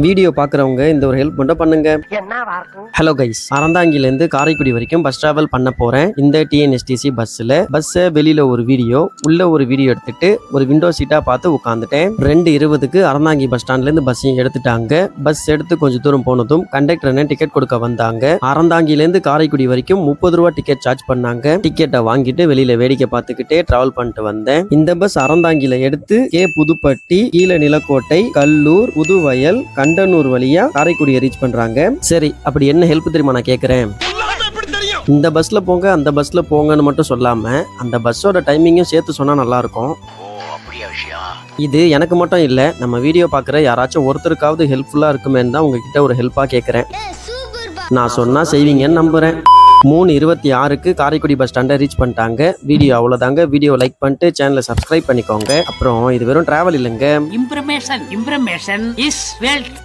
Video பாக்குறவங்க இந்த ஒரு ஹெல்ப் மட்டும் பண்ணுங்க. ஹலோ கைஸ், அறந்தாங்கில இருந்து காரைக்குடி வரைக்கும் பஸ் டிராவல் பண்ண போறேன். இந்த டிஎன்எஸ்டிசி பஸ்ஸை வெளியில ஒரு வீடியோ, உள்ள ஒரு வீடியோ எடுத்துட்டு ஒரு விண்டோ சீட்டா பார்த்து உட்காந்துட்டேன். 2:20க்கு அறந்தாங்கி பஸ் ஸ்டாண்ட்ல இருந்து பஸ்ஸையும் எடுத்துட்டாங்க. பஸ் எடுத்து கொஞ்சம் தூரம் போனதும் கண்டக்டர் டிக்கெட் கொடுக்க வந்தாங்க. அறந்தாங்கில இருந்து காரைக்குடி வரைக்கும் 30 ரூபா டிக்கெட் சார்ஜ் பண்ணாங்க. டிக்கெட்டை வாங்கிட்டு வெளியில வேடிக்கை பார்த்துக்கிட்டே டிராவல் பண்ணிட்டு வந்தேன். இந்த பஸ் அறந்தாங்கில எடுத்து புதுப்பட்டி, கீழ நிலக்கோட்டை, கல்லூர், புதுவயல், கண்டனூர் வழியா காரைக்குடியை ரீச் பண்றாங்க. சரி, அப்படி என்ன ஹெல்ப் தெரியுமா நான் கேக்குறேன்? இந்த பஸ்ல போங்க, அந்த பஸ்ல போங்கன்னு மட்டும் சொல்லாம அந்த பஸ்ஸோட டைமிங்கும் சேர்த்து சொன்னா நல்லா இருக்கும். இது எனக்கு மட்டும் இல்ல, நம்ம வீடியோ பாக்குற யாராச்சும் ஒருத்தருக்காவது ஹெல்ப்ஃபுல்லா இருக்குமேன்னு தான் உங்ககிட்ட ஒரு ஹெல்ப்பா கேக்குறேன். நான் சொன்னா செய்வீங்கன்னு நம்புறேன். 3:26க்கு காரைக்குடி பஸ் ஸ்டாண்டை ரீச் பண்ணிட்டாங்க. வீடியோ அவ்வளோதாங்க. வீடியோ லைக் பண்ணிட்டு சேனலை சப்ஸ்கிரைப் பண்ணிக்கோங்க. அப்புறம் இது வெறும் டிராவல் இல்லைங்க. இம்ப்ரமேஷன் இஸ் வெல்த்.